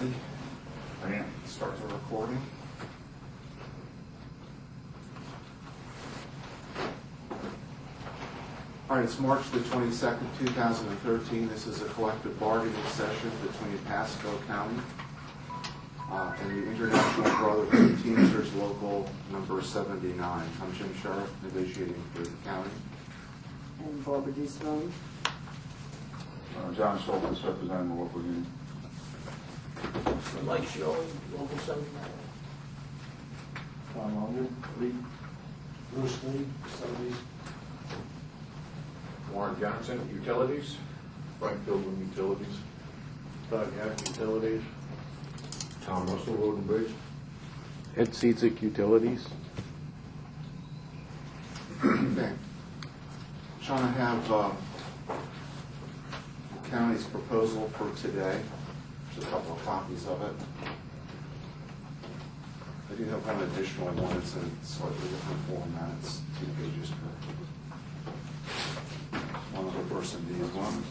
ready? I am. Start the recording. All right, it's March the 22nd, 2013. This is a collective bargaining session between Pasco County and the International Brotherhood Teamsters Local number 79. I'm Jim Sheriff, negotiating for the county. And Barbara D. Sloan. John Schultz, representing the local union. Mike Shelley, local 79. Tom Unger, Bruce Lee, Studies. Warren Johnson, Utilities. Frank Pilgrim, Utilities. Todd Yack, Utilities. Tom Russell, Road and Bridge. Ed Cizik, Utilities. Okay. Sean, I have the county's proposal for today. There's a couple of copies of it. I do have one additional one. It's in a slightly different format. It's 2 pages per. One other person needs one.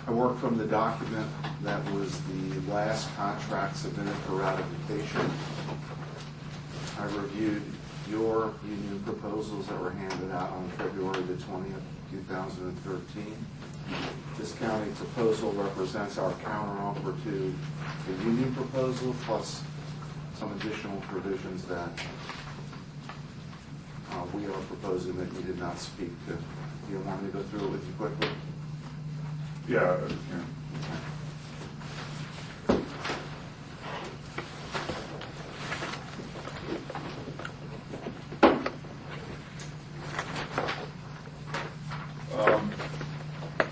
I worked from the document that was the last contract submitted for ratification. I reviewed your union proposals that were handed out on February the 20th, 2013. This county proposal represents our counteroffer to the union proposal plus some additional provisions that we are proposing that you did not speak to. Do you want me to go through it with you quickly? Yeah.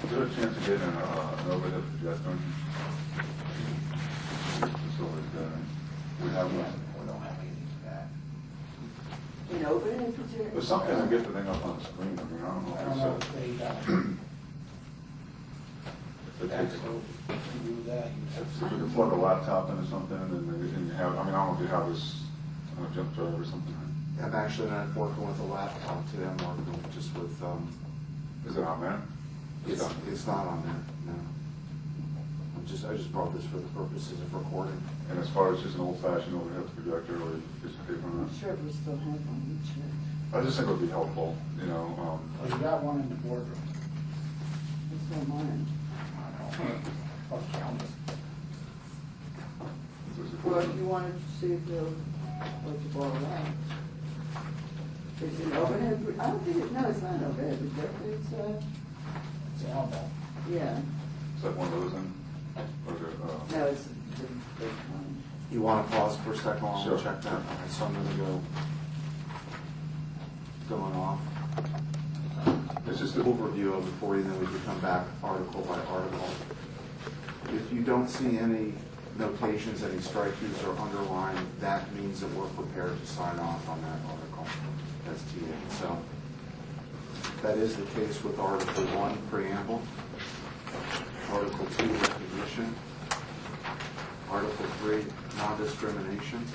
Is there a chance of getting an overhead projector? We have one. We don't have anything for that. You know, but if it's There's something to get the thing up on the screen. I mean, I don't know I if don't know it's if they it that's takes, so you do that. if we could plug a laptop in or something, and you have, I mean, I don't know if you have this on a jump drive or something. I'm actually not working with a laptop today. I'm working just with, Is it on there? it's not on there, no. I just brought this for the purposes of recording. And as far as just an old-fashioned overhead projector or just a paper on I'm sure we still have one each year. I just think it would be helpful, you know. Oh, you got one in the boardroom. It's not mine. Oh, cameras. Well, if you wanted to see if they'll let you borrow that. Is it an overhead? I don't think it, no, it's not an overhead projector. It's It's an elbow. yeah. Is that one of those in? Or is it, No, it's the big one. You want to pause for a second while Sure. we check that? Okay, so I'm going to going off. It's just An a, overview of it for you, then we can come back article by article. If you don't see any notations, any strike-throughs or underline, that means that we're prepared to sign off on that article as TA. So that is the case with Article 1, Preamble, Article 2, Recognition, Article 3, Non-Discrimination,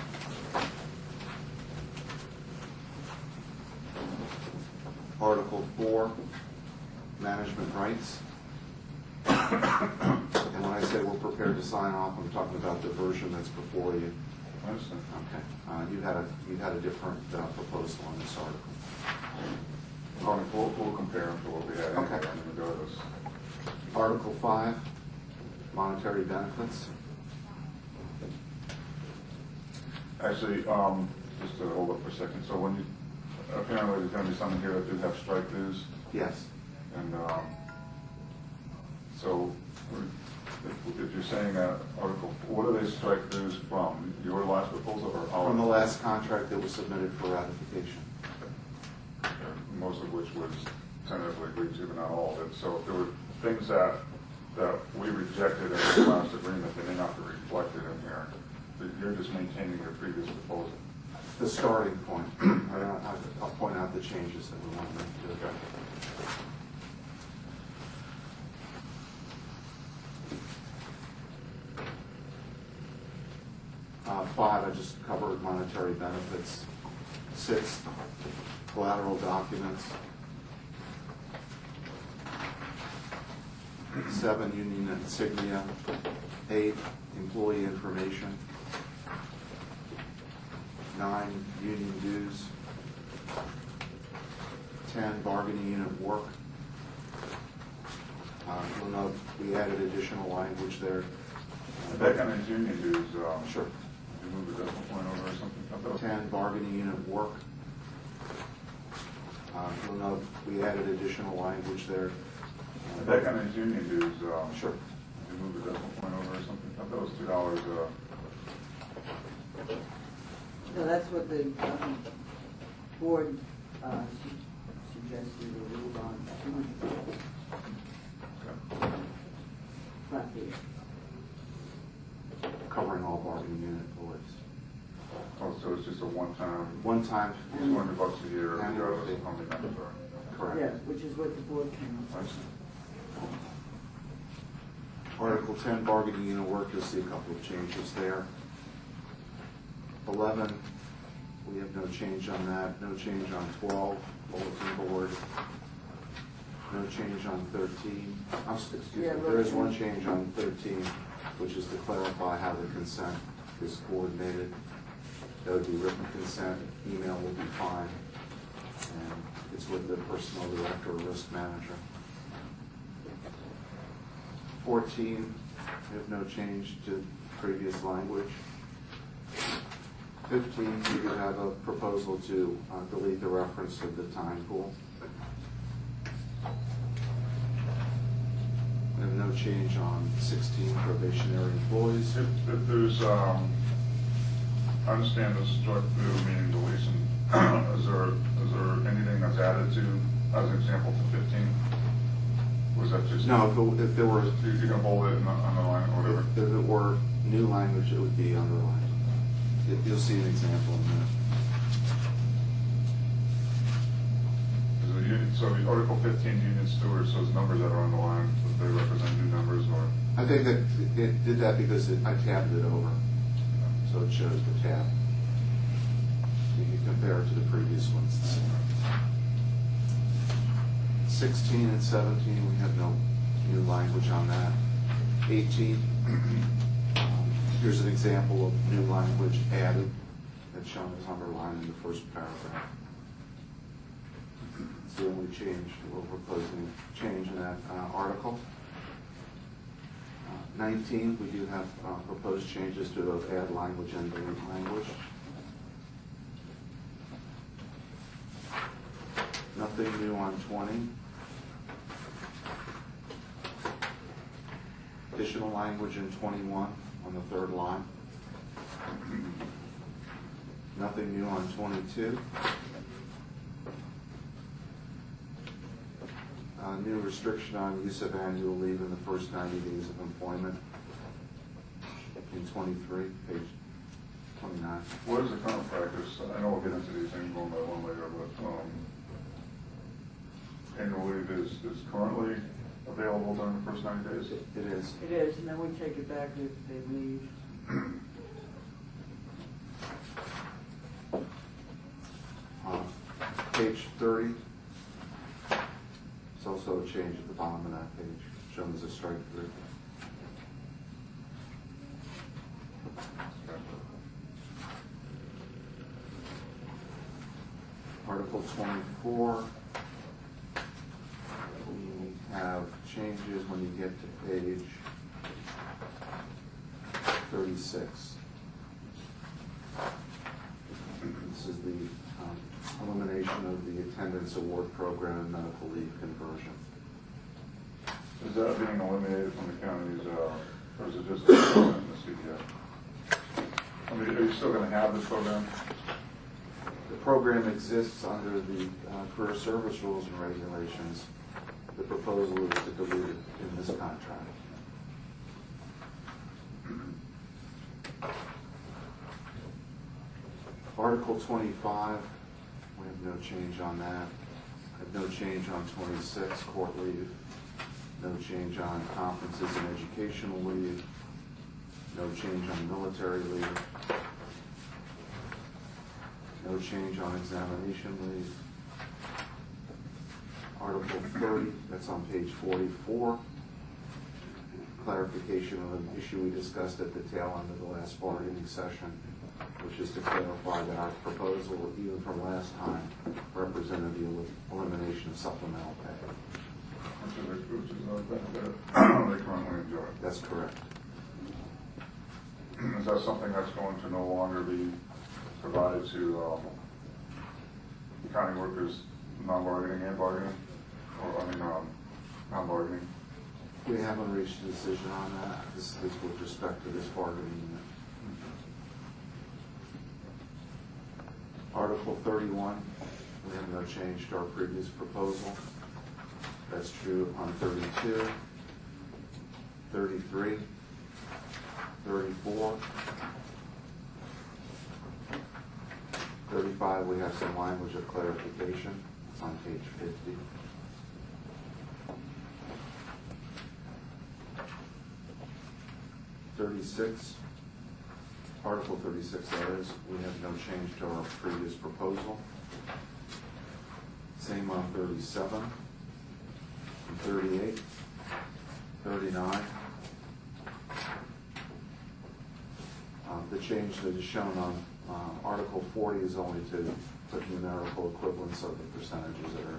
Article 4, Management Rights. And when I say we're prepared to sign off, I'm talking about the version that's before you. I understand. Okay. You had a different proposal on this article. We'll compare them to what we had. Okay. I mean, regardless. Article 5, Monetary Benefits. Actually, just to hold up for a second, so when you, apparently there's going to be some here that do have strike-throughs, Yes. and so if you're saying that article, what are they strike-throughs from? Your last proposal or ours? From the last contract that was submitted for ratification. Most of which was tentatively agreed to, but not all of it. So if there were things that we rejected in the last agreement, they may not be reflected in here. But you're just maintaining your previous proposal. The starting point. I'll point out the changes that we want to make to it. Okay. 5, I just covered monetary benefits. 6, collateral documents. 7, union insignia. 8, employee information. 9, union dues. 10, bargaining unit work. You'll note we added additional language there. Back on these union dues, Sure. you move the decimal point over or something? 10, bargaining unit work. You'll note we added additional language there. Back on these union dues, Sure. you move the decimal point over or something? I thought it was $2, No, that's what the board suggested we move on $200. Not here. Covering all bargaining unit employees. Oh, so it's just a one-time, One time. $200 a year, Annual regardless fee. of how many members are? Correct. Yeah, which is what the board came up I with. see. Article 10, bargaining unit work, you'll see a couple of changes there. 11, we have no change on that. No change on 12, bulletin board. No change on 13. Excuse me, Yeah, there is right. one change on 13, which is to clarify how the consent is coordinated. That would be written consent, email will be fine, and it's with the personnel director or risk manager. 14, we have no change to previous language. 15, we could have a proposal to delete the reference to the time pool. We have no change on 16, probationary employees. If there's, I understand this joint view meaning deletion, is there anything that's added to, as an example, to 15? Was that just? No, if there were, You can bold it and underline it, whatever. if it were new language, it would be underlined. You'll see an example in a minute. So the Article 15 union stewards, those numbers that are on the line, they represent new numbers or? I think that it did that because I tabbed it over, so it shows the tab. You can compare it to the previous ones. 16 and 17, we have no new language on that. 18, here's an example of new language added that's shown as underlined in the first paragraph. It's the only change, we're proposing change in that article. 19, we do have proposed changes to both add language and delete language. Nothing new on 20. Additional language in 21 on the third line. Nothing new on 22. New restriction on use of annual leave in the first 90 days of employment in 23, page 29. What is the current practice? I know we'll get into these things one by one later, but annual leave is currently available during the first 90 days? It is. It is, and then we take it back if they leave. Page 30. It's also a change at the bottom of that page, shown as a strike through. Article 24. We have changes when you get to page 36. This is the elimination of the attendance award program and medical leave conversion. Is that being eliminated from the counties, or is it just in the CDF? I mean, are you still going to have this program? The program exists under the career service rules and regulations. The proposal is to delete it in this contract. Article 25, we have no change on that. I have no change on 26, court leave. No change on conferences and educational leave. No change on military leave. No change on examination leave. Article 30, that's on page 44. Clarification of an issue we discussed at the tail end of the last bargaining session, which is to clarify that our proposal, even from last time, represented the elimination of supplemental pay. Which is a benefit they currently enjoy. That's correct. Is that something that's going to no longer be provided to county workers, non-bargaining and bargaining? Or, non-bargaining? We haven't reached a decision on that. This is with respect to this bargaining unit. Article 31, we have no change to our previous proposal. That's true on 32, 33, 34, 35, we have some language of clarification. It's on page 50. Article 36, that is, we have no change to our previous proposal. Same on 37, and 38, 39. The change that is shown on Article 40 is only to put numerical equivalents of the percentages that are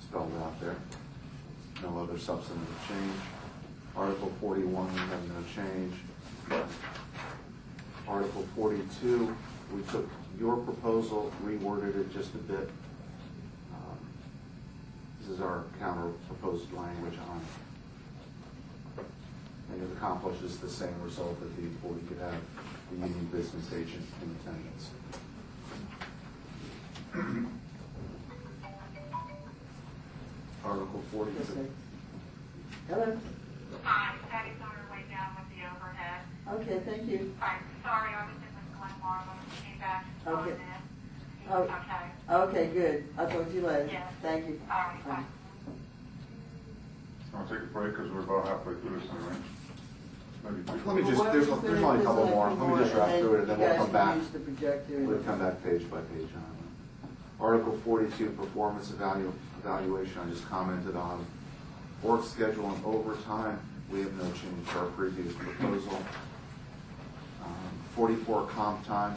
spelled out there. No other substantive change. Article 41, we have no change. Article 42, we took your proposal, reworded it just a bit. This is our counter proposed language on it. And it accomplishes the same result that the employee could have the union business agent in attendance. Article 46. Hello? Hi, Patty's on her way down with the overhead. Okay, thank you. Hi, sorry, I was in with Glenmore when we came back to Okay. this. Oh. Okay, Okay, good. I'll talk to you later. Yes. Thank you. all right, bye. Want to take a break because we're about halfway through this thing, right? Maybe two. Let me just, there's only a couple more. Let me just wrap through it and then we'll come back. You guys can use the projector. We'll come back page by page on it. Article 42, performance evaluation, I just commented on. Work schedule and overtime, we have no change to our previous proposal. 44, comp time,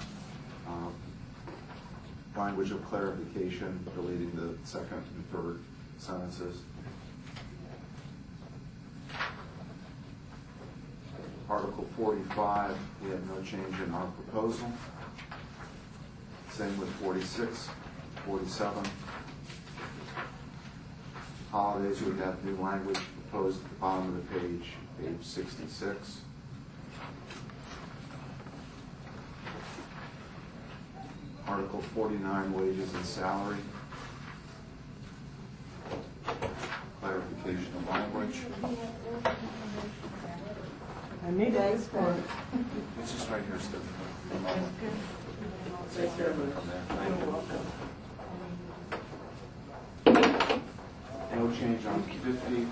language of clarification, deleting the second and third sentences. Article 45, we have no change in our proposal. Same with 46, 47. Holidays, we have new language proposed at the bottom of the page, page 66. Article 49, wages and salary. Clarification of language. I need eggs for it. It's just right here, Stephen. One moment. Thanks very much. From there. Thank you. No change on 50,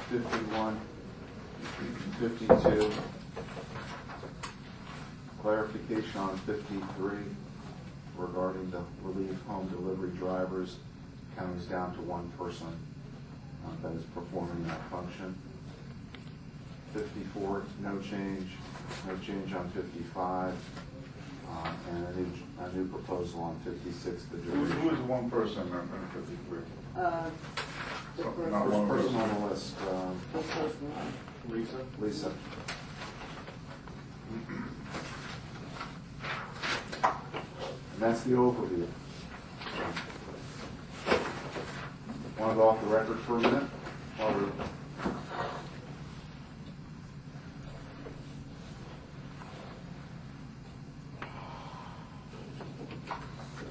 51, 52. Clarification on 53 regarding the relief home delivery drivers. County's down to one person that is performing that function. 54, no change. No change on 55. And a new proposal on 56, the Who duration. is the one person on 53? The So, first not First one person on the list, the first one. Lisa? Lisa. And that's the overview. Want to go off the record for a minute? While we're-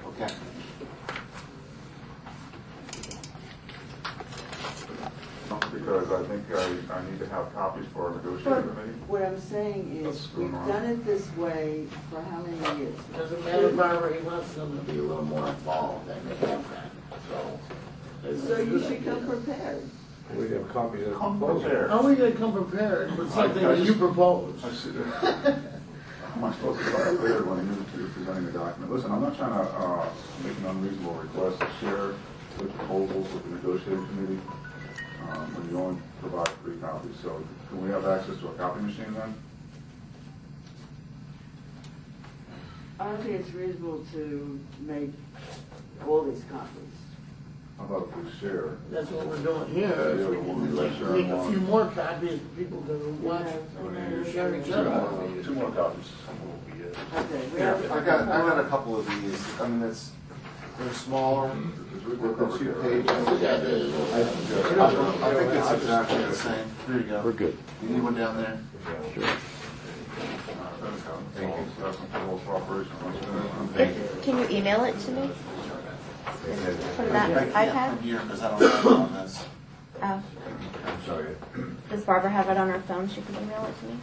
Okay. Because I think I need to have copies for our But negotiating committee. what I'm saying is, What's going we've on? done it this way for how many years? Doesn't matter, Barbara, he wants them to be a little more involved than they have been, so. it's So a you good should come idea. prepared. We have copies of the Come proposal. prepared. How are we gonna come prepared with something I that you propose? I see that. am I supposed to talk clear when you're presenting the document? Listen, I'm not trying to make an unreasonable request to share the proposals with the negotiating committee when you only provide 3 copies. So can we have access to a copy machine then? I don't think it's reasonable to make all these copies. How about if we share? That's what we're doing here. If we can like make a few more copies, people can watch, share each other. 2 more copies. Okay, we Yeah, have. I got a couple of these. I mean, they're smaller, with the 2 pages. I think it's exactly the same. Here you go. We're good. You need one down there? Sure. Can you email it to me? From that I can't iPad? from here because I don't have it on this. Oh. I'm sorry. Does Barbara have it on her phone? She can email it to me?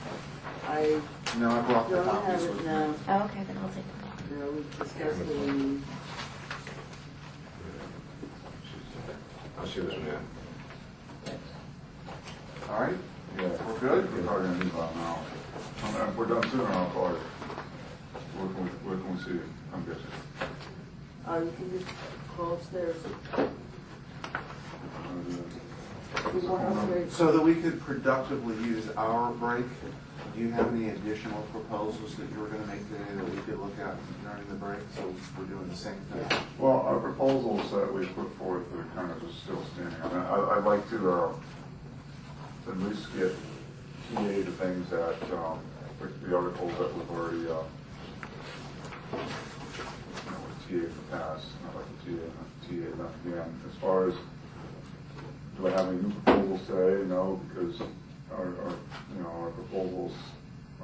I No, I brought the don't have copies it with me. now. Oh, okay, then I'll take it. No, we discussed it in, I'll see this now. All right? Yeah, We're good? We're probably gonna need about an hour. If we're done sooner, I'll call you. Where can we see you? Come get you. you can just call upstairs. Uh, We want upstairs. So that we could productively use our break, do you have any additional proposals that you were going to make today that we could look at during the break? So we're doing the same thing? Well, our proposals that we put forth are kind of just still standing. I mean, I'd like to at least get TA to things that, like the articles that we've already, with TA for pass, not like the TA not again. As far as, do I have any new proposals today? No, because our proposals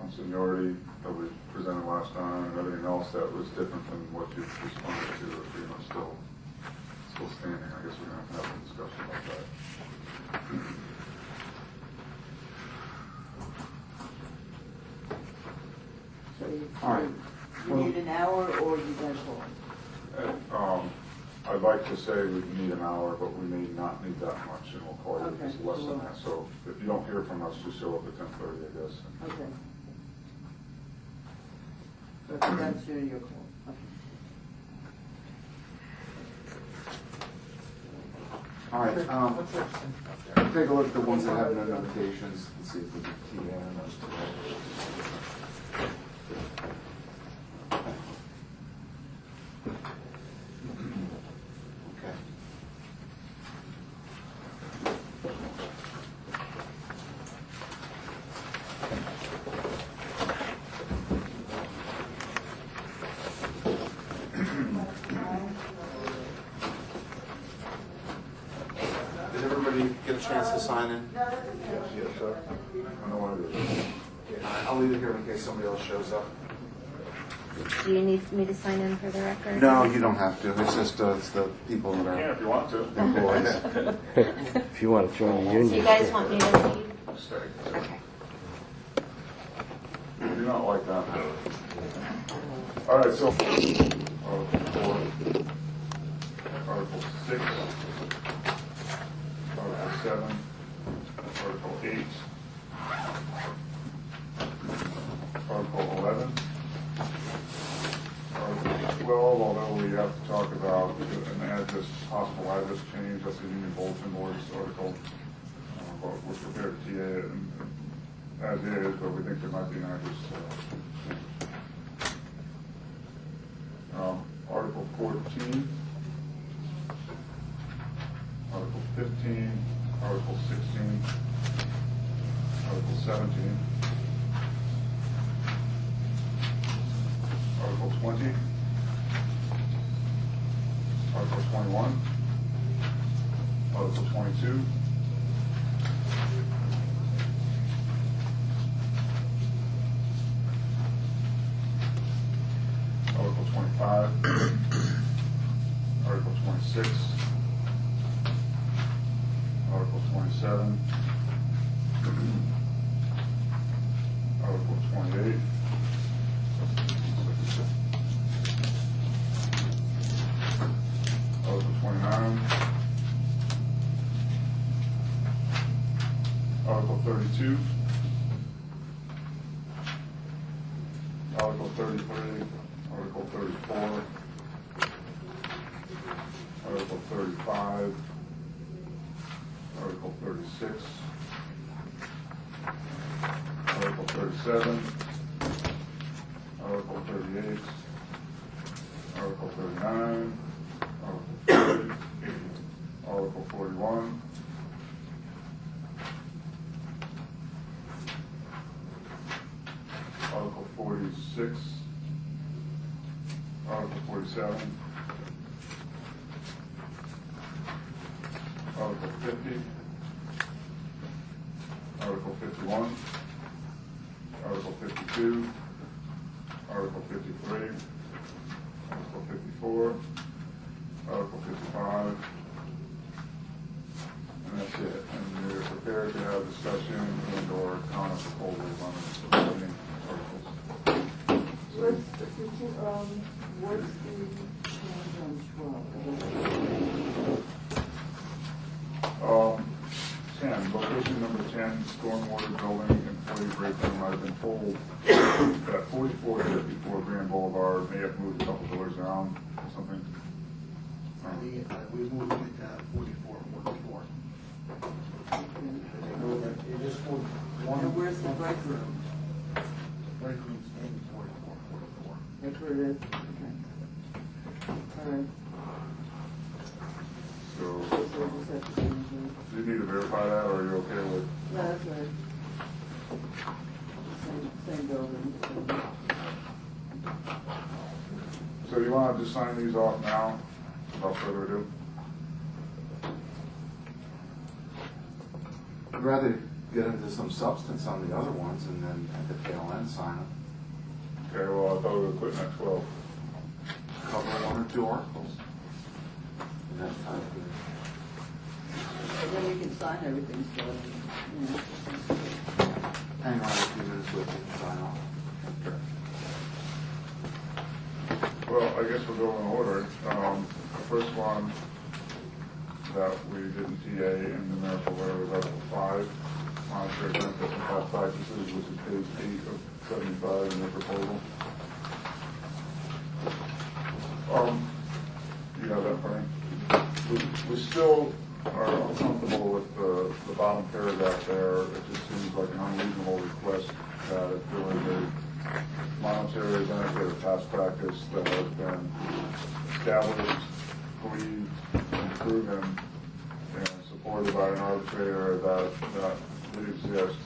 on seniority that we presented last time and everything else that was different than what you responded to are pretty much still standing. I guess we're going to have a discussion about that. So All right. you need an hour or you guys call? I'd like to say we need an hour, but we may not need that much, and we'll call you Okay. just less than that. So if you don't hear from us, just show up at 10:30, I guess. Okay. So if that's during your call, okay. All right, take a look at the ones that have no notations and see if we can key in on those today. Okay. Did everybody get a chance to sign in? Yes, sir. I know what it is. I'll leave it here in case somebody else shows up. Do you need me to sign in for the record? No, you don't have to. It's just it's the people that You can are if you want to. employees. If you want to join the So union. you guys want me to leave? Stay. Okay. I do not like that. All right, so Article 4, Article 6, Article 7, Article 8, Article 11, Article 12, although we have to talk about an address, possible address change, that's the Union Bulletin Board's article. But we're prepared to TA it as is, but we think there might be an address change. Article 14, Article 15, Article 16, Article 17, Article 20, Article 21, Article 22, Article 25, Article 26, Article 27, Article 28, Article 29, Article 32, 33, Article 34, Article 35, Article 36, Article 37, Article 38, Article 39, Article 40, Article 41, Article 46, Article 47, Article 50, Article 51, Article 52, Article 53, Article 54, Article 55, and that's it. And you're prepared to have discussion and or comment proposals on the remaining articles. What's the change on 12? 10, location number 10, stormwater building employee breakdown. I've been told that 4454 Grand Boulevard may have moved a couple doors down or something. We moved it down 44. They just moved one. And where's the break room? Break room's in 44. That's where it is? Okay. All right. So, So we'll just have to change it. do you need to verify that, or are you okay with? No, that's right. Same building. So you want to just sign these off now, without further ado? I'd rather get into some substance on the other ones and then at the tail end sign them. Okay, well, I thought we were putting at 12. Cover one or two articles. And that's how it is. And then we can sign everything, so, you know. Hang on a few minutes with it and sign off. Well, I guess we'll go in order. The first one that we didn't TA in numerical order was Article 5, monetary benefits and past practices, which is page 8 of 75 in the proposal. You have that, Frank? We still are uncomfortable with the bottom paragraph there. It just seems like an unreasonable request that if there was a monetary benefit or past practice that has been established, believed, and proven, and supported by an arbitrator that did exist,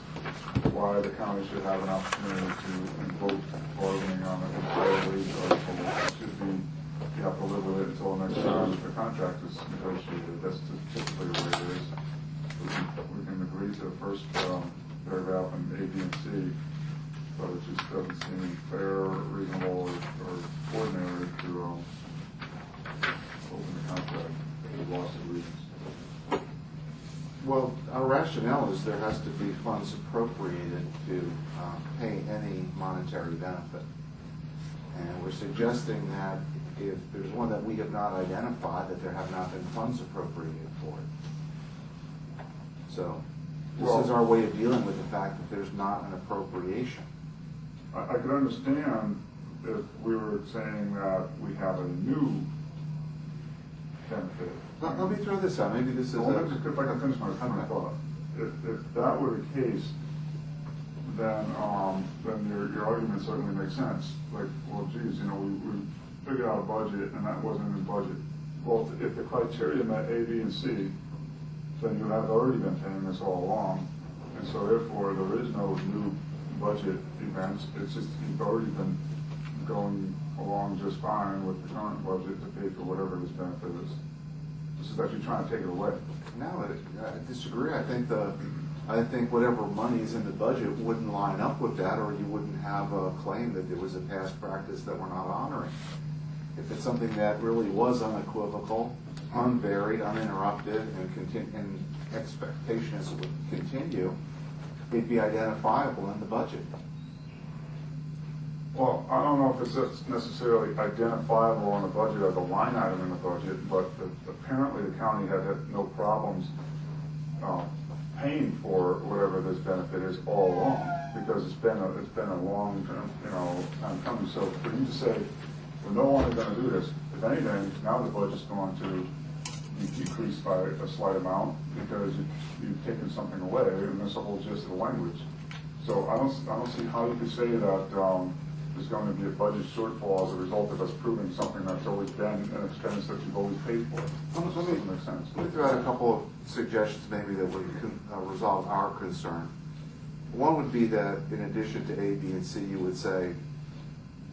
why the county should have an opportunity to invoke bargaining on an entire wage article. It should be, you have to live with it until the next time the contract is negotiated. That's typically the way it is. We can agree to the first paragraph in A, B, and C, but it just doesn't seem fair, reasonable, or ordinary to open the contract for loss of reasons. Well, our rationale is there has to be funds appropriated to pay any monetary benefit. And we're suggesting that if there's one that we have not identified, that there have not been funds appropriated for it. So this is our way of dealing with the fact that there's not an appropriation. I could understand if we were saying that we have a new benefit. Let me throw this out. Maybe this is Well, if I can finish my thought. If that were the case, then your argument certainly makes sense. Like, well, geez, we figured out a budget and that wasn't in the budget. Well, if the criteria met A, B, and C, then you have already been paying this all along. And so therefore, there is no new budget events. It's just, you've already been going along just fine with the current budget to pay for whatever this benefit is. This is that you're trying to take it away. No, I disagree. I think whatever money's in the budget wouldn't line up with that, or you wouldn't have a claim that there was a past practice that we're not honoring. If it's something that really was unequivocal, unvaried, uninterrupted, and expectation is it would continue, it'd be identifiable in the budget. Well, I don't know if it's necessarily identifiable on the budget as a line item in the budget, but apparently the county had no problems paying for whatever this benefit is all along. because it's been a long term, time coming. So for you to say, we're no longer gonna do this, if anything, now the budget's going to be decreased by a slight amount because you've taken something away, and that's the whole gist of the language. So I don't see how you could say that, there's going to be a budget shortfall as a result of us proving something that's always been an expense that you've always paid for. That doesn't make sense. Let me throw out a couple of suggestions maybe that would resolve our concern. One would be that in addition to A, B, and C, you would say,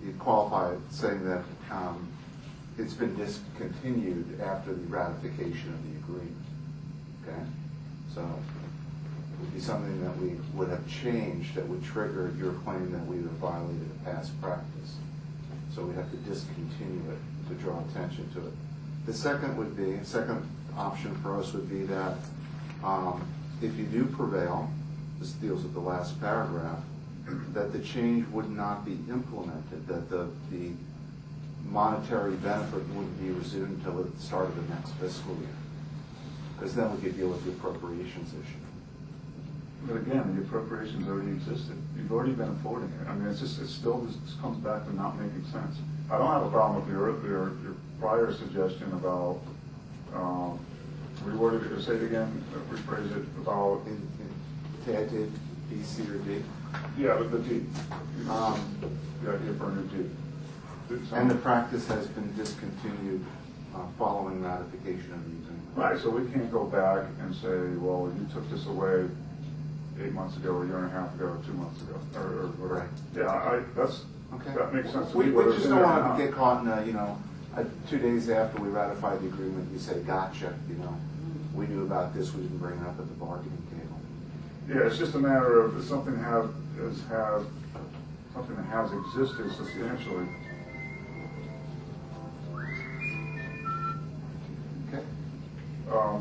you'd qualify it saying that it's been discontinued after the ratification of the agreement. Okay? So it would be something that we would have changed that would trigger your claim that we have violated a past practice. So we'd have to discontinue it to draw attention to it. The second option for us would be that if you do prevail, this deals with the last paragraph, that the change would not be implemented, that the monetary benefit wouldn't be resumed until the start of the next fiscal year. Because then we could deal with the appropriations issue. But again, the appropriations already existed. You've already been affording it. I mean, it still just comes back to not making sense. I don't have a problem with your prior suggestion about, reworded it, or say it again, rephrase it about. Ted did B, C, or D? Yeah, but the D. The idea for a new D. And the practice has been discontinued following ratification of the agreement. Right, so we can't go back and say, well, you took this away 8 months ago, a year and a half ago, 2 months ago, or whatever. Right. Yeah, Okay. that makes sense to We me. whether just it's don't in there or want to not. get caught in a, 2 days after we ratify the agreement, you say, gotcha, we knew about this, we didn't bring it up at the bargaining table. Yeah, it's just a matter of if something that has existed substantially. Okay.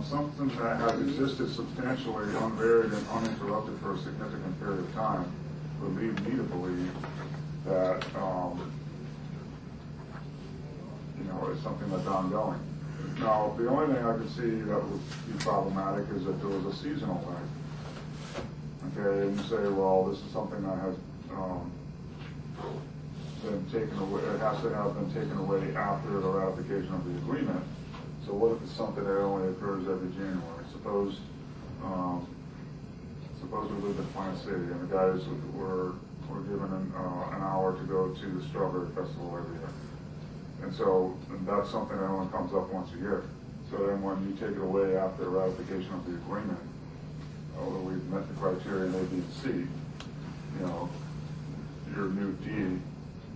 Something that has existed substantially, unvaried and uninterrupted for a significant period of time would lead me to believe that, it's something that's ongoing. Now, the only thing I could see that would be problematic is if there was a seasonal lag. Okay, and you say, well, this is something that has been taken away, it has to have been taken away after the ratification of the agreement. So what if it's something that only occurs every January? Suppose we lived in Plant City and the guys were given an hour to go to the Strawberry Festival every year. And that's something that only comes up once a year. So then when you take it away after the ratification of the agreement, although we've met the criteria in A, B, and C, your new D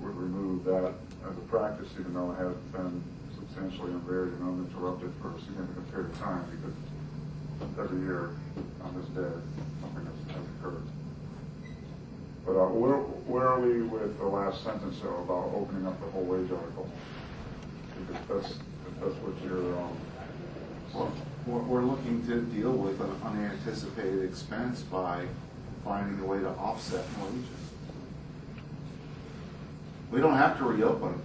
would remove that as a practice, even though it has been substantially unvaried and uninterrupted for a significant period of time, because every year on this day, something has occurred. But where are we with the last sentence, though, about opening up the whole wage article? Because that's what you're... Well, we're looking to deal with an unanticipated expense by finding a way to offset wages. We don't have to reopen,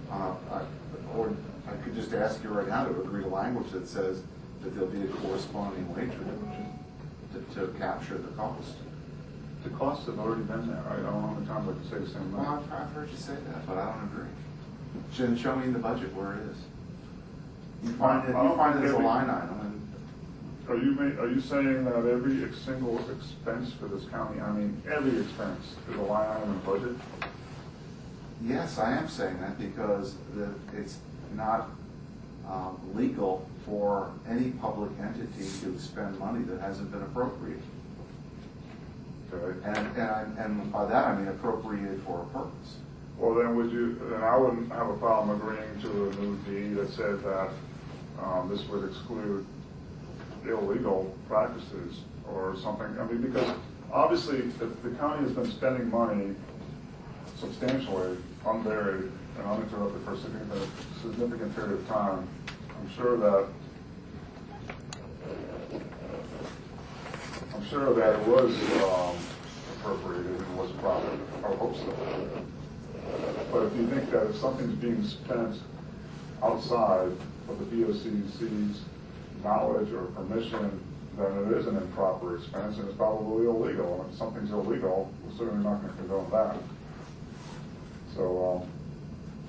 or I could just ask you right now to agree to language that says that there'll be a corresponding wage reduction to capture the cost. The costs have already been there. I don't have the time to say the same thing. Well, I've heard you say that, but I don't agree. Then show me in the budget where it is. You find it as a line item, and Are you saying that every single expense for this county, every expense is a line item in the budget? yes, I am saying that because it's not legal for any public entity to expend money that hasn't been appropriated. Okay. And by that I mean appropriated for a purpose. Well, then I wouldn't have a problem agreeing to a new D that said that this would exclude illegal practices or something. Because obviously the county has been spending money substantially, unvaried and uninterrupted for a significant period of time. I'm sure that it was appropriated and was proper. I would hope so. But if you think that if something's being spent outside of the BOCC's knowledge or permission, then it is an improper expense and it's probably illegal. And if something's illegal, we're certainly not going to condone that. So,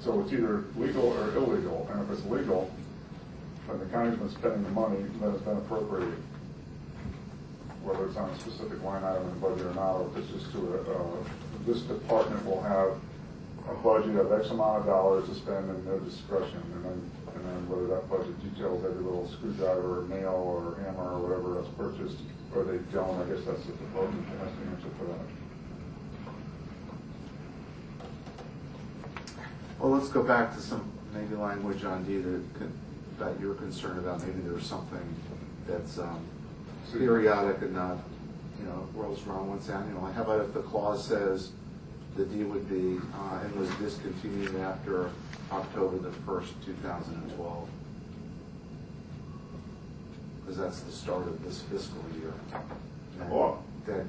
so it's either legal or illegal, and if it's legal, then the county's been spending the money that has been appropriated. Whether it's on a specific line item in the budget or not, or if it's just to this department will have a budget of X amount of dollars to spend in their discretion, and then whether that budget details every little screwdriver or nail or hammer or whatever that's purchased, or they don't, I guess that's the department that has to answer for that. Well, let's go back to some maybe language on D that you're concerned about. Maybe there's something that's periodic and not, rolls around once annually. How about if the clause says the D would be and was discontinued after October the 1st, 2012? Because that's the start of this fiscal year. And Well, that,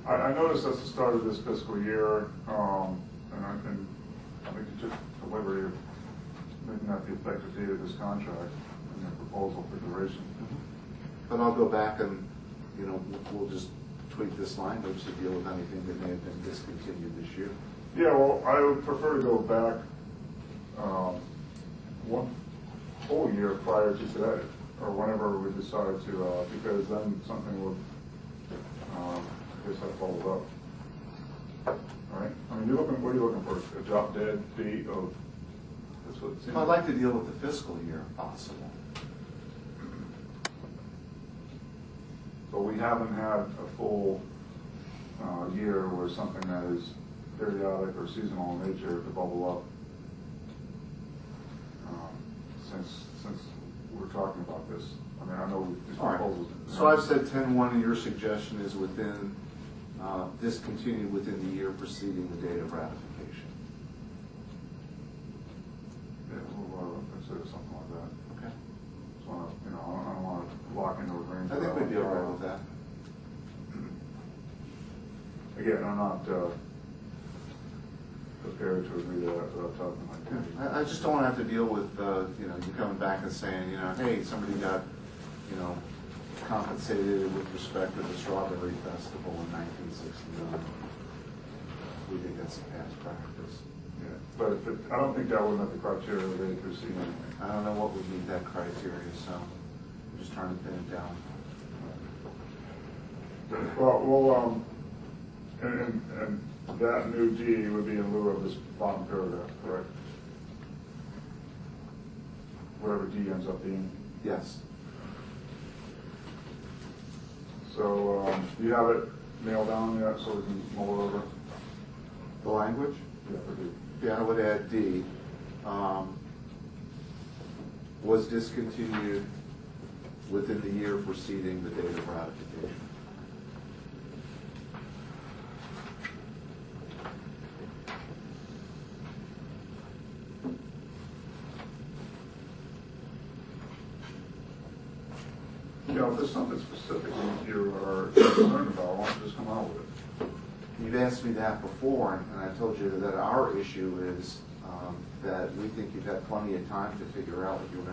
I noticed that's the start of this fiscal year, and I think you took the liberty of making that the effective date of this contract in your proposal for duration. but I'll go back and, we'll just tweak this language to deal with anything that may have been discontinued this year. Yeah, well, I would prefer to go back one whole year prior to today, or whenever we decide to, because then something would, I guess that follows up. All right? I mean, what are you looking for? A drop dead date of, that's what it seems. I'd like to deal with the fiscal year if possible. But we haven't had a full year where something that is periodic or seasonal in nature to bubble up since we're talking about this. I mean, I know these All right. proposals. So I've said 10-1, and your suggestion is within, discontinued within the year preceding the date of ratification. Yeah, we'll consider something like that. Okay. Just want to, I don't want to lock into a range. I think we'd be all right with that. Again, I'm not prepared to agree to that without talking like that. I just don't want to have to deal with, you coming back and saying, hey, somebody got, compensated with respect to the Strawberry Festival in 1969. We think that's a past practice. Yeah, but I don't think that would meet the criteria of A through C anyway. I don't know what would meet that criteria, so I'm just trying to pin it down. Well, and that new D would be in lieu of this bottom paragraph, correct? Whatever D ends up being. Yes. So, do you have it nailed down yet so we can mull it over? The language? Yeah, for D. Yeah, I would add D. Was discontinued within the year preceding the date of ratification. If there's something specific you are concerned about, why don't you just come out with it? You've asked me that before, and I told you that our issue is that we think you've had plenty of time to figure out what your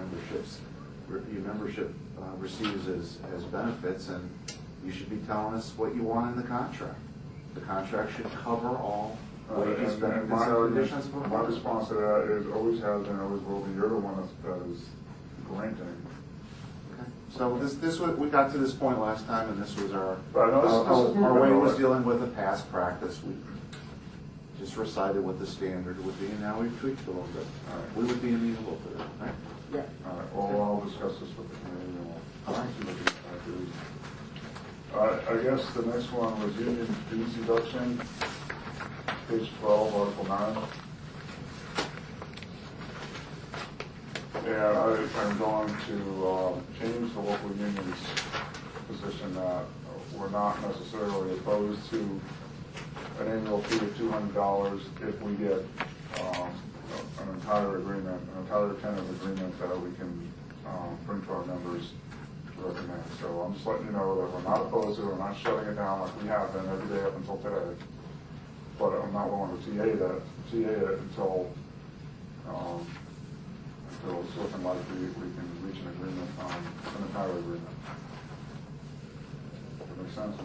membership receives as benefits, and you should be telling us what you want in the contract. The contract should cover all wages, And benefits, my and conditions. my response to that is always has and always will be, you're the one that is granting. So we got to this point last time, and this was our Right, no, this is our way moving was on. dealing with a past practice. We just recited what the standard would be, and now we've tweaked it a little bit. All right. We would be amenable to that, right? Yeah. All right, well, I'll discuss this with the committee and we'll see what we can do. I guess the next one was union dues deduction, page 12, Article 9. And I'm going to change the local union's position that we're not necessarily opposed to an annual fee of $200 if we get an entire agreement, an entire tentative agreement that we can bring to our members to recommend. So I'm just letting you know that we're not opposed to it, we're not shutting it down like we have been every day up until today. But I'm not willing to TA it until it's looking like we can reach an agreement on an entire agreement. makes sense.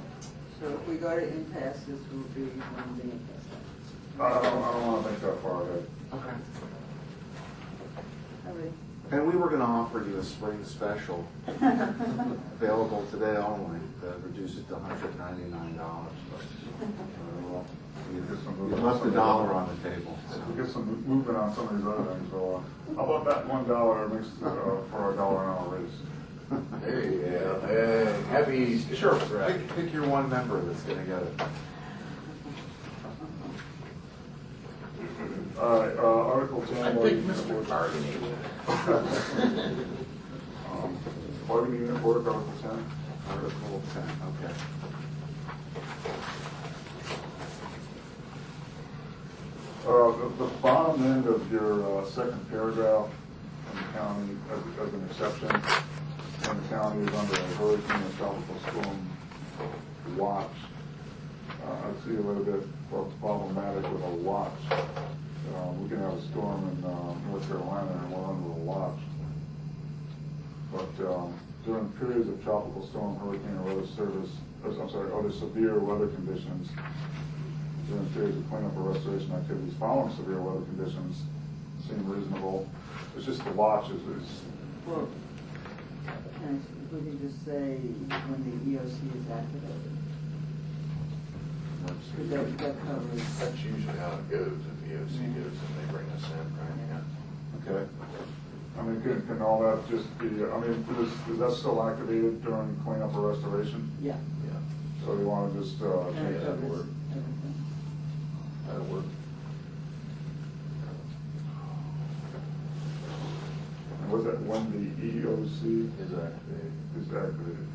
So if we go to impasse, this will be one of the impasse. I don't wanna think that far ahead. Okay. All right. And we were gonna offer you a spring special, available today only, to reduce it to $199, but you left $1 on the table. so. We'll get some movement on some of these other things, so, how about that $1 makes, for a dollar an hour raise? There you go. Hey, happy, sure. Pick your one member that's gonna get it. All right, Article 10. I think Mr. Carney. Bargaining unit work, Article 10. Article 10, okay. The bottom end of your second paragraph in the county, as an exception, when the county is under a hurricane or tropical storm watch, I see a little bit problematic with a watch. We can have a storm in North Carolina and we're under a watch. But during periods of tropical storm, hurricane, or other severe weather conditions, during periods of cleanup or restoration activities following severe weather conditions seem reasonable. It's just the watch is Well, we can just say when the EOC is activated. Because that covers. That's usually how it goes, if the EOC goes and they bring us in, right? okay. I mean, can all that just be, I mean, is that still activated during cleanup or restoration? Yeah. Yeah, So you want to just And change it that covers word? everything. that'll work. And was that when the EOC Is activated. is activated?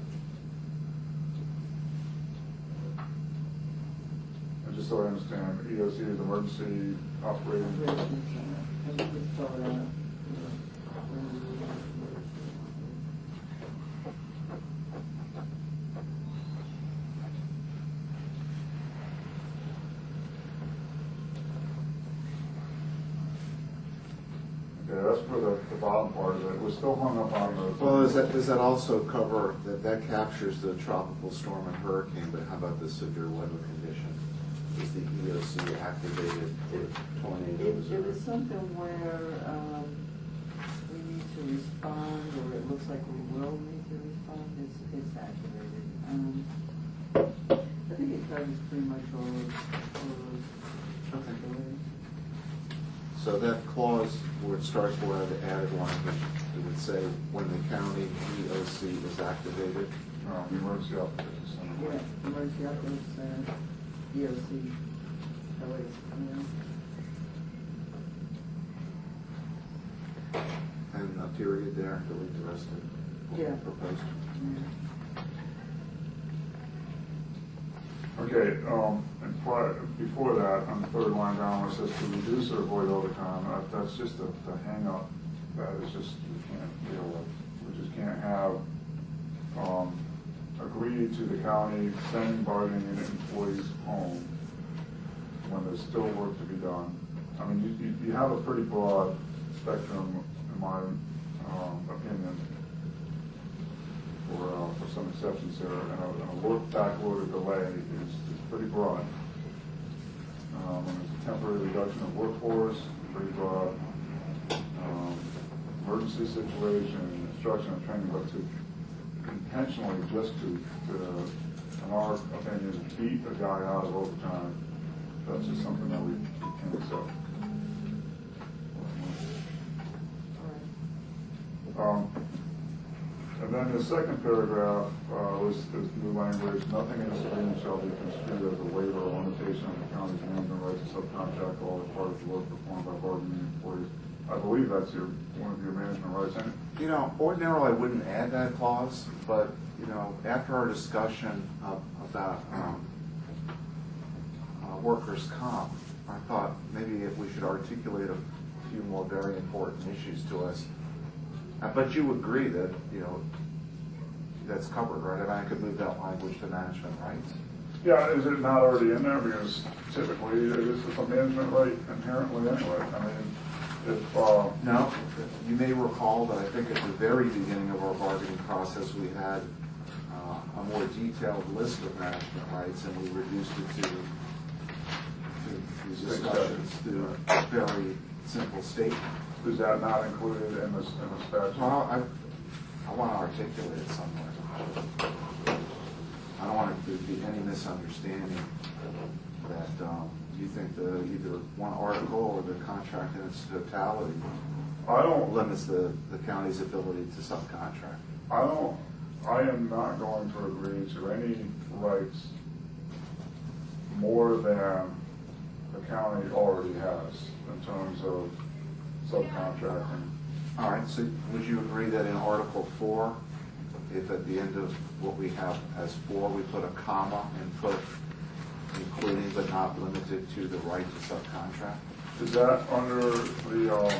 And just so I understand, EOC is Emergency Operating. Operations Center. And we just spell it out. Okay, that's for the bottom part of it. We're still hung up on the. Well, does that also cover, that captures the tropical storm and hurricane, but how about the severe weather condition? Is the EOC activated for tornadoes? It was something where we need to respond, or it looks like we will need to respond, it's activated. I think it covers pretty much all those possibilities. So that clause where it starts where the added language, it would say when the county EOC is activated. The Emergency Operations Center. Yeah, emergency operations center, EOC, that way it's, And a period there, delete the rest of it. Yeah. Proposed. Okay, and before that, on the third line down where it says to reduce or avoid overtime, that's just the hang up. That is just, we can't deal with. We just can't have, agree to the county sending bargaining unit employees home when there's still work to be done. I mean, you have a pretty broad spectrum, in my opinion, for some exceptions here, and a work backorder delay is pretty broad. When there's a temporary reduction of workforce, pretty broad. Emergency situation, instruction and training, but to intentionally just to, in our opinion, beat a guy out of overtime, that's just something that we can't accept. And then the second paragraph was new language. Nothing in this agreement shall be construed as a waiver or limitation on the county's management rights to subcontract all or part of the work performed by bargaining employees. I believe that's one of your management rights, ain't it? You know, ordinarily I wouldn't add that clause, but, you know, after our discussion about workers' comp, I thought maybe if we should articulate a few more very important issues to us. But you agree that, you know, that's covered, right? And I could move that language to management rights. Yeah, is it not already in there? Because typically it is a management right inherently anyway. I mean, if... No, you may recall that I think at the very beginning of our bargaining process, we had a more detailed list of management rights, and we reduced it to these discussions to a very simple statement. Is that not included in the statute? Well, I want to articulate it somewhere. I don't want it to be any misunderstanding that you think that either one article or the contract in its totality limits the county's ability to subcontract. I am not going to agree to any rights more than the county already has in terms of subcontracting. All right, so would you agree that in Article 4, if at the end of what we have as 4, we put a comma and put including but not limited to the right to subcontract? Is that under the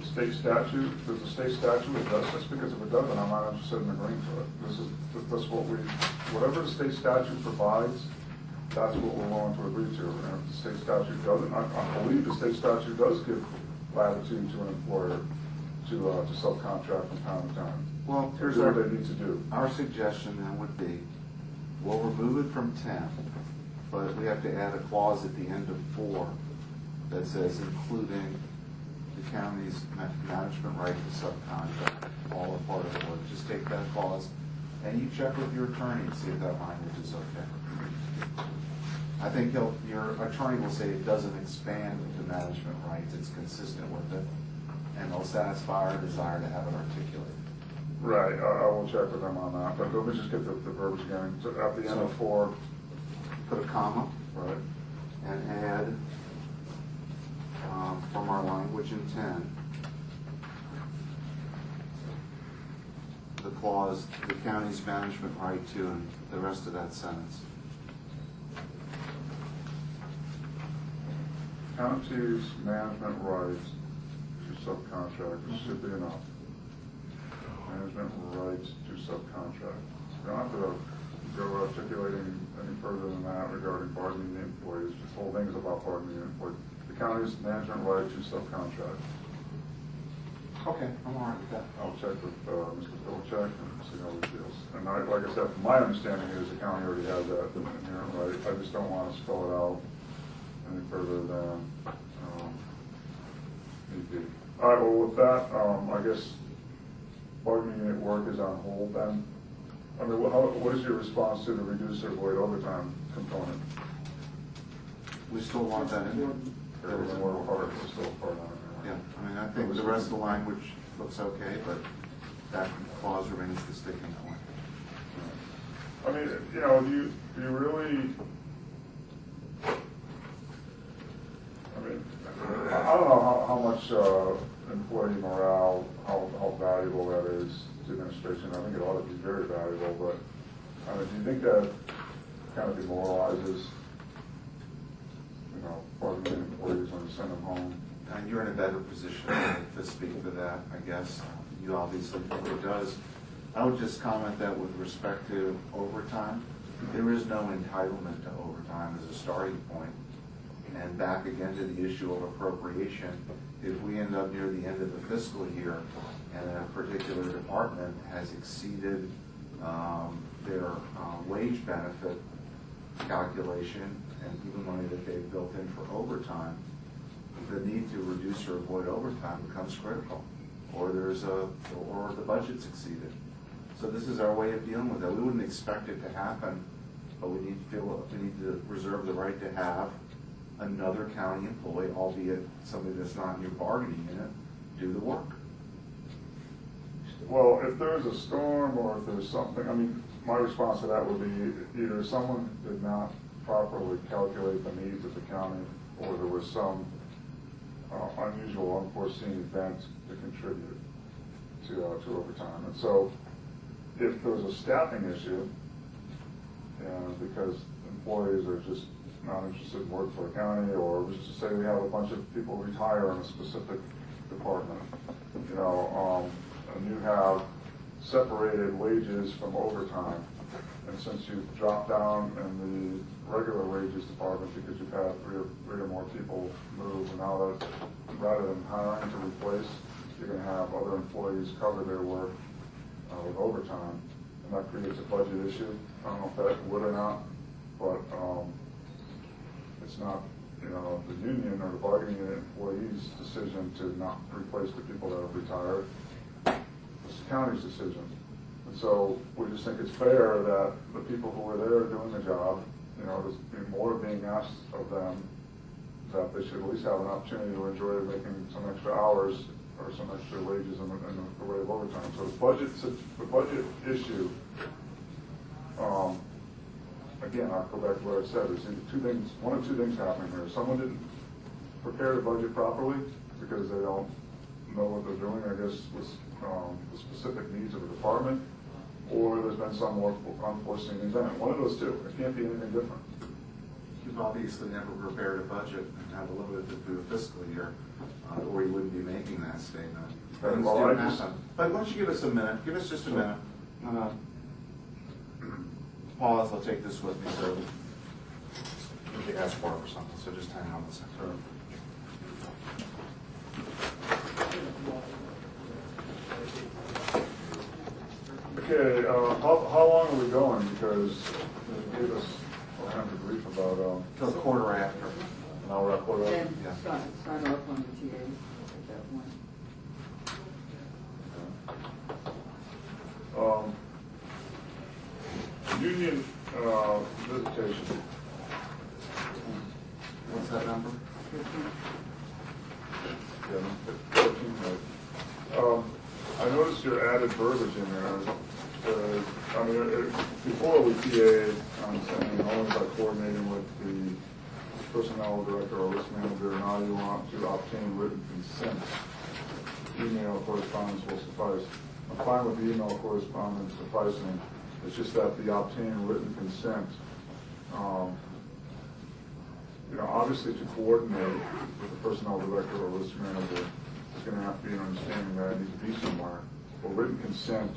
state statute? Does the state statute address this? Because if it doesn't, I'm not interested in agreeing to it. That's what whatever the state statute provides, that's what we're willing to agree to. And if the state statute doesn't, I believe the state statute does give latitude to an employer to subcontract from time to time. Well, here's what what they need to do. Our suggestion then would be, we'll remove it from 10, but we have to add a clause at the end of 4 that says including the county's management right to subcontract, all or part of the work. Just take that clause and you check with your attorney and see if that language is okay. I think your attorney will say it doesn't expand the management rights, it's consistent with it, and they'll satisfy our desire to have it articulated. Right, I will check with them on that, but let me just get the verbiage again. So at the end of 4, put a comma, right, and add from our language in 10, the clause, the county's management right to, and the rest of that sentence. county's management rights to subcontractors should be enough. Management rights to subcontract. You don't have to go articulating any further than that regarding bargaining the employees. This whole thing is about bargaining the employees. The county's management right to subcontract. Okay, I'm all right with that. I'll check with Mr. Philchek and see how he feels. And like I said, from my understanding is the county already has that inherent right. I just don't want to spell it out any further than need be. All right, well with that, I guess bargaining at work is on hold then. I mean, what is your response to the reduce or avoid overtime component? We still want that in there. There was more part, it's still part on it. Yeah, I mean, I think the rest of the language looks okay, but that clause remains the sticking point. I mean, you know, do you really, I mean, I don't know how much employee morale, how valuable that is to administration. I think it ought to be very valuable, but I mean, do you think that kind of demoralizes, you know, bargaining employees when you send them home? And you're in a better position to speak to that, I guess. You obviously think it does. I would just comment that with respect to overtime, there is no entitlement to overtime as a starting point. And back again to the issue of appropriation, if we end up near the end of the fiscal year and a particular department has exceeded their wage benefit calculation and even money that they've built in for overtime, the need to reduce or avoid overtime becomes critical, or or the budget's exceeded. So this is our way of dealing with it. We wouldn't expect it to happen, but we need to reserve the right to have another county employee, albeit somebody that's not in your bargaining unit, do the work. Well, if there's a storm or if there's something, I mean, my response to that would be either someone did not properly calculate the needs of the county, or there was some unusual, unforeseen event to contribute to overtime. And so, if there's a staffing issue, and because employees are just not interested in work for a county, or let's just say we have a bunch of people retire in a specific department, you know, and you have separated wages from overtime, and since you've dropped down in the regular wages department because you've had three or more people move, and now that rather than hiring to replace, you're going to have other employees cover their work, with overtime, and that creates a budget issue. I don't know if that would or not, but it's not, you know, the union or the bargaining unit employees' decision to not replace the people that have retired. It's the county's decision. And so we just think it's fair that the people who are there doing the job, you know, there's more being asked of them, that they should at least have an opportunity to enjoy making some extra hours or some extra wages in the way of overtime. So the budget issue, again, I'll go back to what I said. There's two things, one of two things happening here. Someone didn't prepare the budget properly because they don't know what they're doing, I guess, with the specific needs of the department, or there's been some more unforeseen event. One of those two. It can't be anything different. You've obviously never prepared a budget and have limited it through a fiscal year, or you wouldn't be making that statement. Things Well, do I happen. just- But why don't you give us a minute? Give us just a minute. Pause, I'll take this with me, so you can ask for it or something, so just hang on a second. Okay, how long are we going? Because you gave us all kinds of brief about, Till the quarter after. an hour after that. Then Yeah. sign off on the TA at that point. Union visitation. What's that number? Yeah, 14, right. I noticed your added verbiage in there. I mean, before we TA, I'm saying only by coordinating with the personnel director or risk manager, now you want to obtain written consent. Email correspondence will suffice. I'm fine with email correspondence sufficing. It's just that the obtain written consent, you know, obviously to coordinate with the personnel director or risk manager, there's going to have to be an understanding that I need to be somewhere. But written consent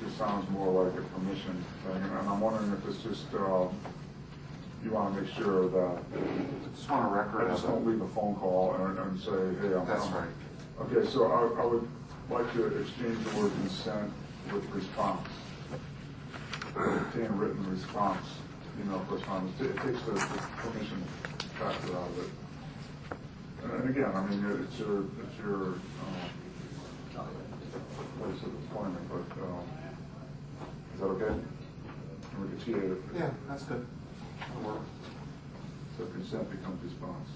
just sounds more like a permission thing, and I'm wondering if it's just you want to make sure that Just want a record I just of don't it. leave a phone call and say, hey, I'm. That's right. Okay, so I would like to exchange the word consent with response. Obtain written response, email correspondence. It takes the permission factor out of it. And again, I mean, it's your place of employment, but is that okay? We can TA it. Yeah, that's good. That'll work. So consent becomes response.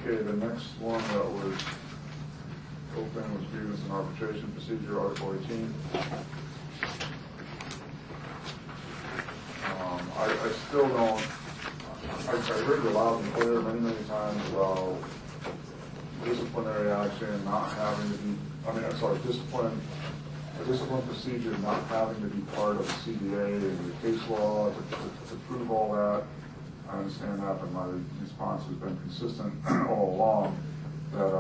Okay, the next one that was open was grievance and arbitration procedure, Article 18. I still don't, I heard it loud and clear many times about disciplinary action not having to be, a discipline procedure not having to be part of the CBA and the case law to prove all that. I understand that, but my response has been consistent all along, that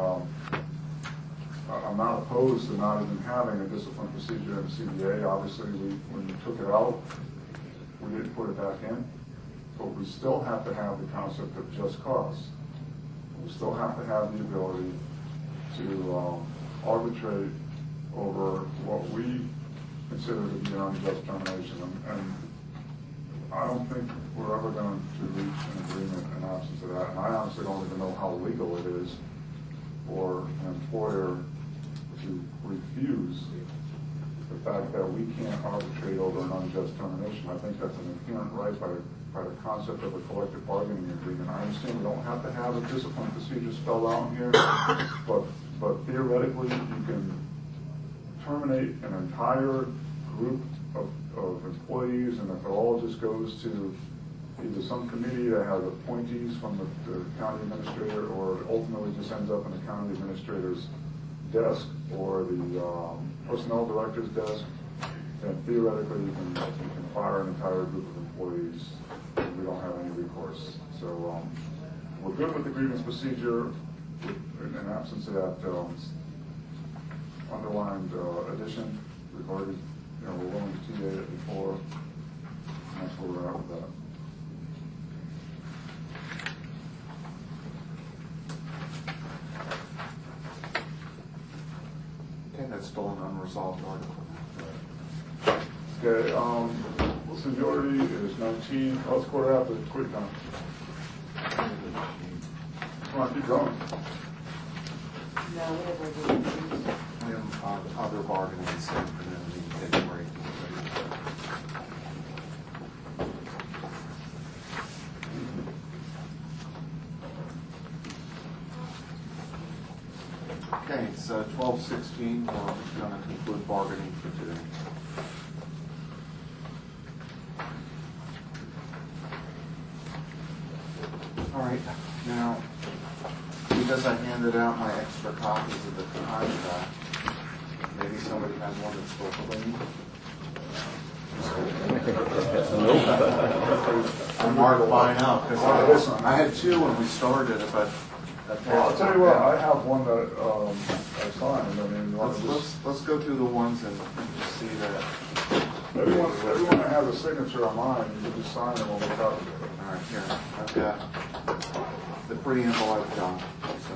I'm not opposed to not even having a discipline procedure in the CBA. Obviously, when we took it out, we didn't put it back in, but we still have to have the concept of just cause. We still have to have the ability to arbitrate over what we consider to be an unjust termination. And I don't think we're ever going to reach an agreement in absence of that. And I honestly don't even know how legal it is for an employer to refuse the fact that we can't arbitrate over an unjust termination. I think that's an inherent right by the concept of a collective bargaining agreement. I understand we don't have to have a discipline procedure spelled out in here, but theoretically you can terminate an entire group of employees, and if it all just goes to either some committee that has appointees from the county administrator, or it ultimately just ends up in the county administrator's desk or the personnel director's desk, then theoretically you can fire an entire group of employees and we don't have any recourse. So we're good with the grievance procedure in absence of that underlined addition regarding, we're willing to TA it before, and that's where we're at with that. Okay, that's still an unresolved article. Okay, seniority is 19, let's quarter after, quick time. Come on, keep going. No, whatever it is. We have other bargaining this afternoon, we can take a break. Okay, it's 12:16, we're going to conclude bargaining for today. All right, now, because I handed out my extra copies of the contract, maybe somebody has one that's still clean? I'm hard to find out, because I had two when we started, but. Well, I'll tell you what, I have one that I signed, I mean, you want to Let's go through the ones and just see that. everyone that has a signature on mine, you can just sign them when we copy it. All right, here, I've got the preamble I've done, so.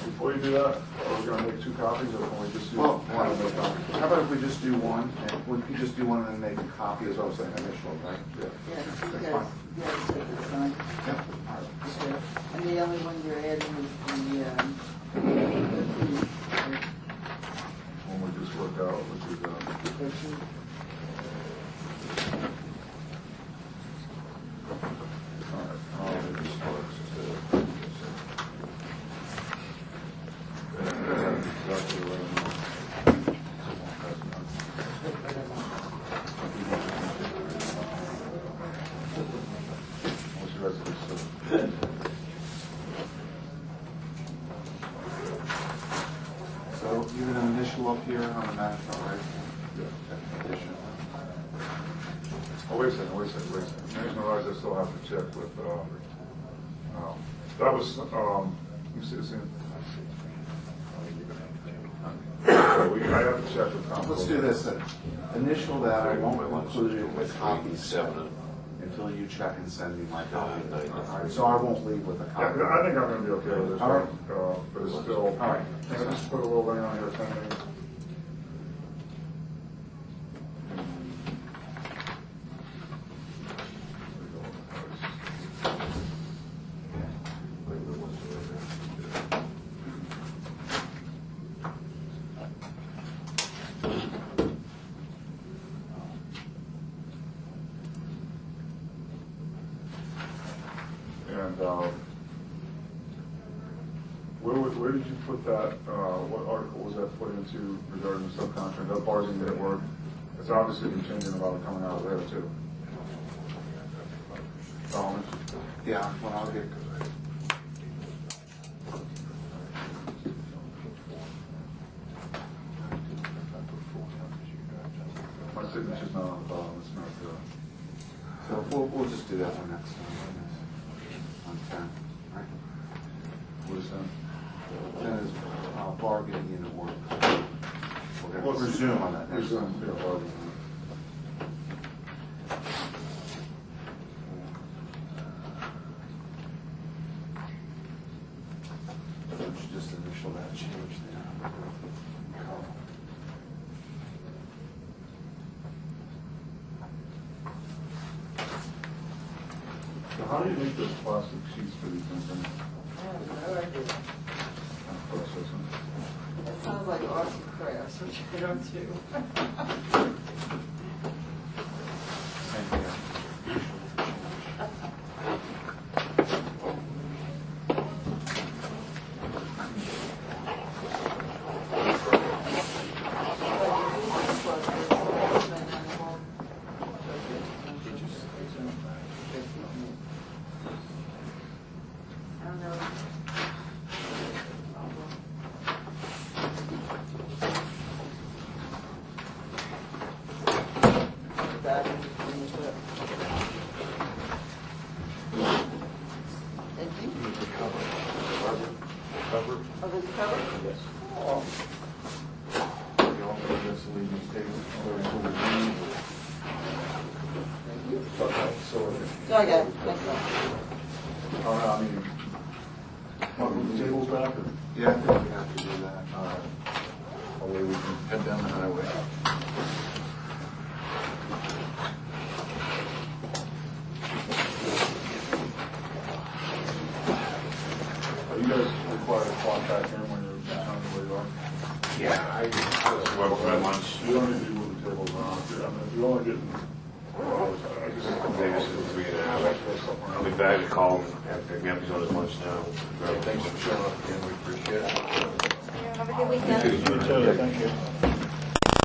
Before you do that, are we gonna make two copies, or can we just do Well, one and make copies? how about if we just do one, and we could just do one and then make a copy as well as an initial, right? Yeah. Yes, you That's guys, fine. you guys take this one. Yep, all right. Okay. And the only one you're adding is the When we just work out, which is, all right, exactly right. What's your rest of this? So you have an initial up here on the map, all right? Yeah. Addition. Oh, wait a second. I just realized I still have to check with, that was, let me see this in. I have to check with Tom. Let's do this then. Initial that, I won't include it with copies until you check and send me my copy. All right, so I won't leave with a Yeah, copy. I think I'm gonna be okay with this All right. one, but it's still. All right. Can I just put a little thing on here, pending? And, where did you put that, what article was that put into regarding the subcontract, that bargaining at work? It's obviously been changing about it coming out of there too. Solomon? Yeah, well, I'll get. My signature's not on the bottom, it's not, So we'll just do that one next time. On 10, right? what is that? 10 is bargaining unit work. We're going to resume on that next Resume, time. yeah, bargaining. So we should just initial that change there. So how do you make those plastic sheets for these things? Processing. That sounds like arts and crafts, which I don't do. Same here. I don't know. That is just bring it up. talk about facility. So I got it. Thank you. Oh, no, I mean, want to move the tables back? Or? Yeah, I think we have to do that. All right. That way we can head down the highway. Are you guys required to contact him when you're down where you are? Yeah, I just went for my lunch. You don't need to move the tables around. I mean, if you're only getting 4 hours, I just. Maybe this is 3.5. I'll be back to call him after he's on his lunch now. Thanks for showing up again, we appreciate it. Have a good weekend. You too, thank you.